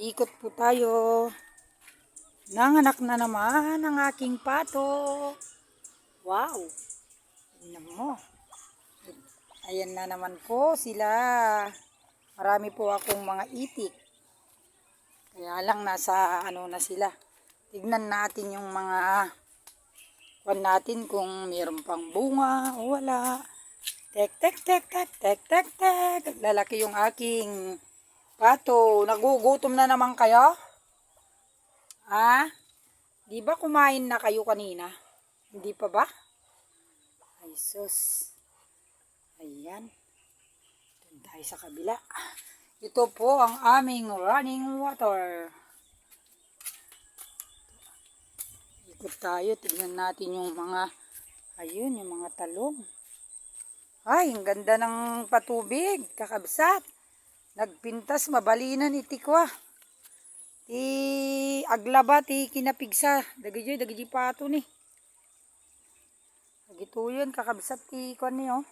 Ikot po tayo. Nanganak na naman ang aking pato. Wow! Tingnan mo. Ayan na naman po sila. Marami po akong mga itik. Kaya lang nasa ano na sila. Tignan natin yung mga kwan natin kung mayroon pang bunga o wala. Tek tek tek tek tek tek tek. Lalaki yung aking pato. Nagugutom na naman kayo? Ha? Di ba kumain na kayo kanina? Hindi pa ba? Ay sus. Ayan. Doon tayo sa kabila. Ito po ang aming running water. Ikot tayo. Tignan natin yung mga, ayun, yung mga talong. Ay, ang ganda ng patubig. Kakabsat. Nagpintas, mabalinan itikwa. Ti aglaba, ti kinapigsa. Dagiti pato ni. Dagito yun, kakabsat ti kwan niyo.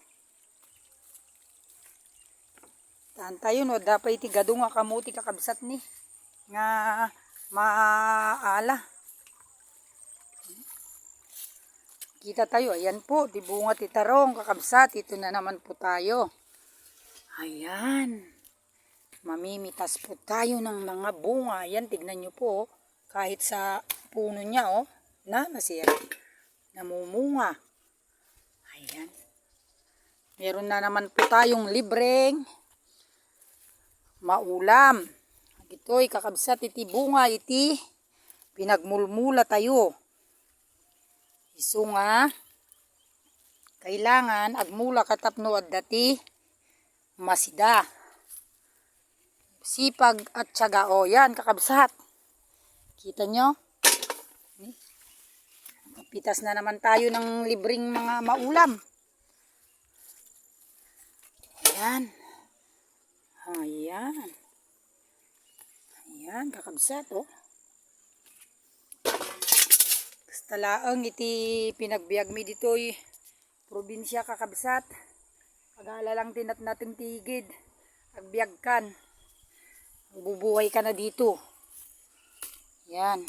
Tahan tayo no, dapat iti gadong nga kamuti kakabsat ni. Nga maala. Kita tayo, ayan po, di bunga ti tarong kakabsat. Ito na naman po tayo. Ayan. Mamimitas po tayo ng mga bunga. Ayan, tignan nyo po. Kahit sa puno niya, nasira. Namumunga. Ayan. Meron na naman po tayong libreng maulam. Ito'y kakabsat iti bunga iti pinagmulmula tayo. Isu nga kailangan agmula katapno at dati masida. Sipag at tiyaga. O yan kakabsat. Kita nyo? Pitas na naman tayo ng libreng mga maulam. Ayan. Ayan. Ayan kakabsat Basta laang iti pinagbiag mi dito'y probinsya kakabsat. Pag-aala lang tinat nating tigid. Agbiagkan. Bubuhay ka na dito. Yan.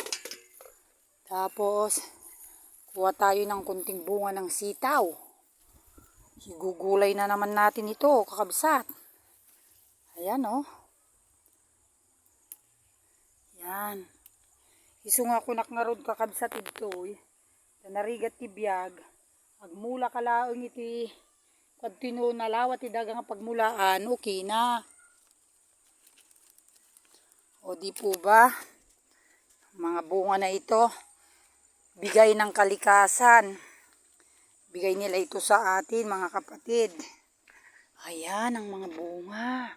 Tapos, kuha tayo ng kunting bunga ng sitaw. Igugulay na naman natin ito, kakabsat. Ayan Yan. Isunga ko nakngarod kakabsat ito. Narigat ti biyag. Agmula kalaang iti kadtino nalawat ti dagang pagmulaan. Okay na. O di po ba, mga bunga na ito, bigay ng kalikasan. Bigay nila ito sa atin, mga kapatid. Ayan ang mga bunga.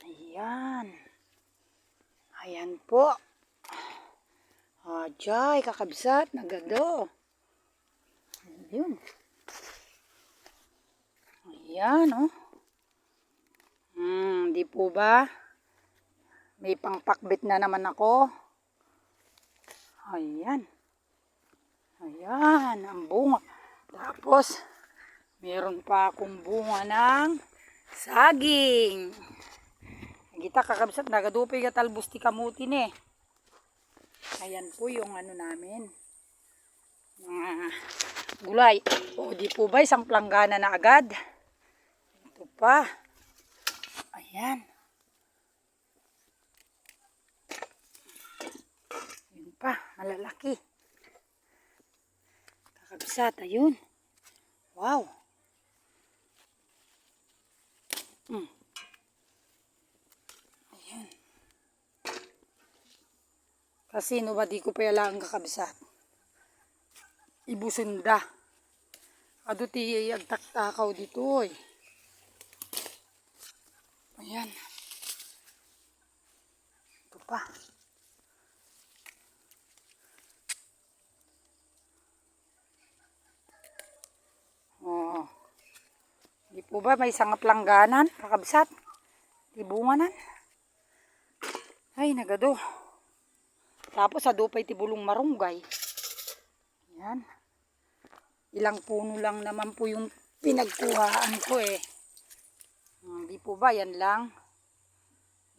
Ayan. Ayan po. Ajay, kakabsat, nagado. Ayun. Ayan, di po ba? May pangpakbit na naman ako. Ayan. Ayan, ang bunga. Tapos, meron pa akong bunga ng saging. Kita kakabsat, nagadupay ka talbos ti kamutin Ayan po yung namin. Mga gulay. O di po ba, isang planggana na agad. Ito pa. Ayan. Pa, malalaki. Kakabsat, ayun. Wow. Ayun. Kasi no ba di ko payalaan kakabsat. Ibusunda. Ado ti agtaktakaw dito Ayan. Ito pa. Di po ba may isang plangganan, kakabsat? Tibunganan. Ay, nagado. Tapos adupay tibulong marunggay. Yan. Ilang puno lang naman po yung pinagkuhaan ko Di po ba, yan lang.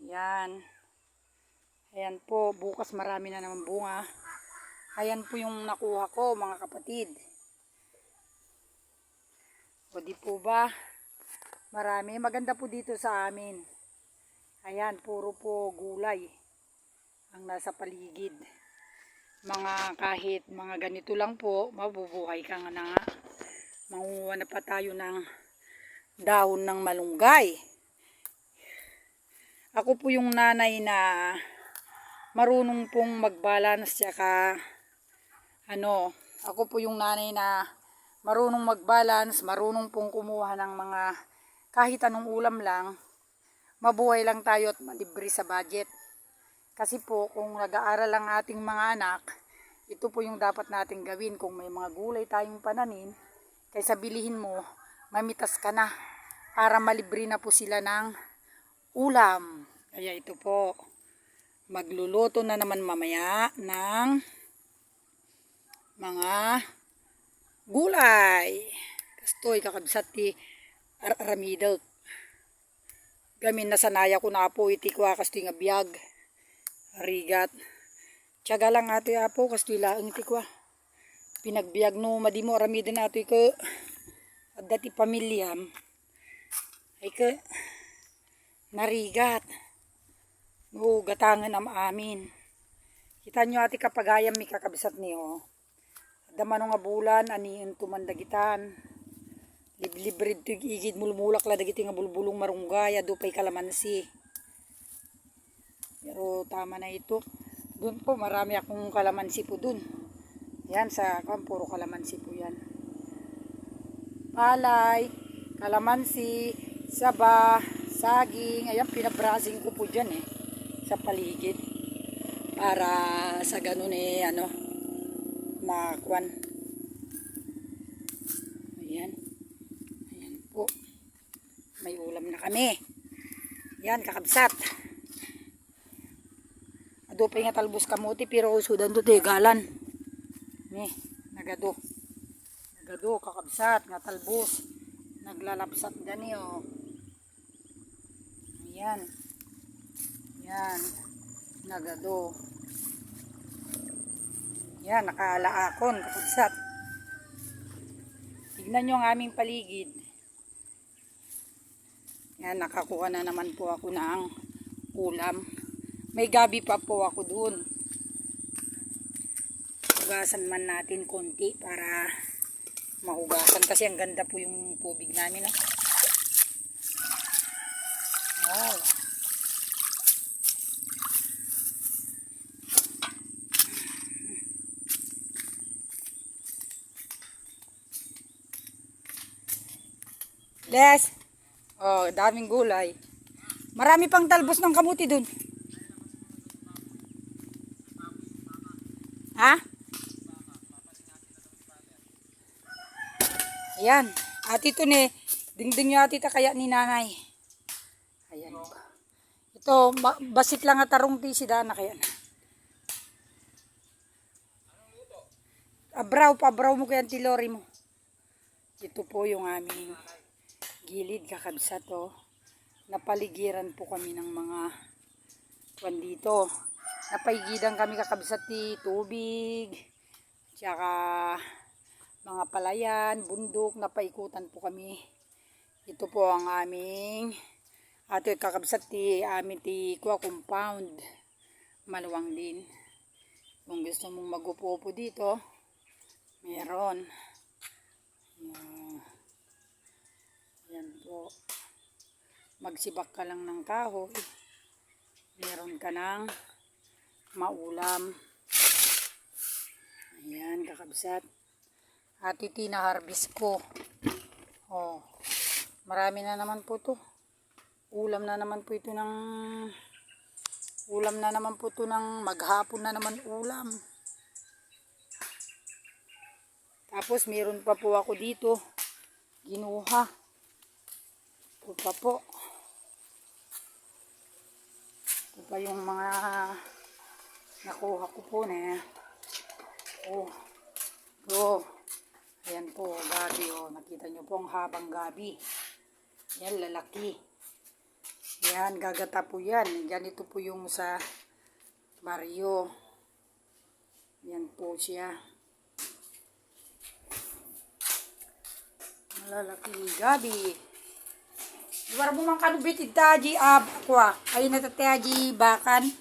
Yan. Ayan po, bukas marami na naman bunga. Ayan po yung nakuha ko mga kapatid. O di po ba? Marami. Maganda po dito sa amin. Ayan, puro po gulay ang nasa paligid. Kahit mga ganito lang po, mabubuhay ka nga na nga. Manguha na pa tayo ng dahon ng malunggay. Ako po yung nanay na marunong pong mag-balance, tsaka ako po yung nanay na marunong mag-balance, marunong pong kumuha ng mga kahit anong ulam lang, mabuhay lang tayo at malibre sa budget. Kasi po kung nag-aaral ang ating mga anak, ito po yung dapat nating gawin. Kung may mga gulay tayong pananim, kaysa bilihin mo, mamitas ka na para malibre na po sila ng ulam. Kaya ito po, magluluto na naman mamaya ng mga gulay. Kastoy kakabsat ti aramidot. Gamin na sanaya ko na po iti kwa kastoy nga biyag. Arigat. Tiyaga lang ato po kastoy laeng iti kwa. Pinagbiag no madimo aramidin ato ko. At dati pamilyam. Ay ka narigat. No, gatangan am amin. Kita nyo ati kapagayam mi kakabsat niyo. Daman nga bulan aniin tumandagitan. Libre igid mulmulak la dagiti nga bulbulong marunggay adu pay kalamansi. Pero tama na ito. Doon po marami akong kalamansi po doon. Yan sa puro kalamansi po yan. Palay, kalamansi, saba, saging. Ayan pinabrasing ko po dyan sa paligid. Para sa ganun makuan. Ayan. Ayan po. May ulam na kami. Yan kakabsat. Ado pa nga talbos kamuti pero usudan do galan. Ni, nagado. Nagado kakabsat nga talbos. Naglalapsat gani Ayan. Yan. Nagado. Yan, nakaalaakon kakabsat. Tignan nyo ang aming paligid. Yan, nakakuha na naman po ako ng ulam. May gabi pa po ako dun. Hugasan man natin konti para mahugasan. Kasi ang ganda po yung tubig namin. Wow. Les. Oh, daming gulay. Marami pang talbos ng kamuti dun. Ha? Ayan. At ito dingding nyo ati kaya ni nanay. Ayan. Ito, basit lang at tarong ti si Dana kaya na. Pabraw mo kaya tilori mo. Ito po yung aming gilid kakabsat Napaligiran po kami ng mga kwan dito. Napaigidan kami kakabsat ti tubig. Tsaka mga palayan, bundok, napaikutan po kami. Ito po ang aming kakabsat ti amin ti compound. Maluwang din. Kung gusto mong magupo-upo dito, meron. Yan po. Magsibak ka lang ng kahoy. Meron ka ng maulam. Ayan, kakabsat. At itina-harvest ko. Marami na naman po to. Ulam na naman po ito ng maghapon na naman ulam. Tapos meron pa po ako dito. Ginuha. Ito pa po. Ito pa yung mga nakuha ko po na. Ayan po, gabi Nakita nyo po ang habang gabi. Yan, lalaki. Yan, gagata po yan. Ganito po yung sa baryo. Yan po siya. Malalaking gabi. Luar mo man kanubit itaji kwa. Ay natataji bakan.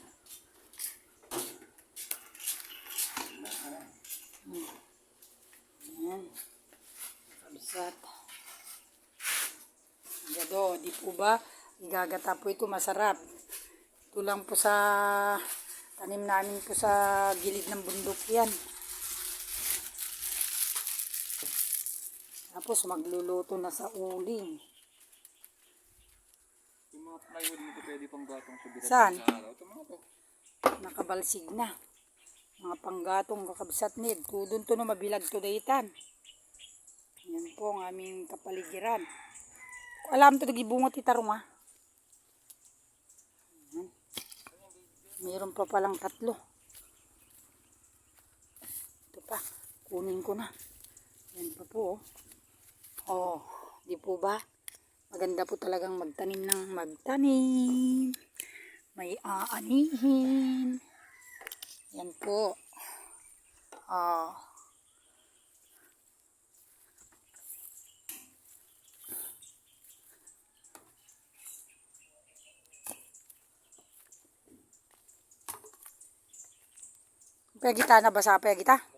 Yan. Kabisat. Gado, di po ba? Igagata po ito masarap. Ito lang po sa tanim namin po sa gilid ng bundok yan. Tapos magluluto na sa uling. Yung mga plywood nito pwede pang gatong subiran Saan? sa araw. Ito mga to. Nakabalsig na. Mga panggatong kakabsat nid. Tudon to no mabilag to daytan. Yan po ang aming kapaligiran. Alam to nagibungot itarong ha. Yan. Mayroon pa palang 3. Ito pa. Kunin ko na. Yan pa po. Oh, di po ba? Maganda po talagang magtanim ng magtanim. May aanihin. Yan po. Oh. Pagita na ba sa pagita?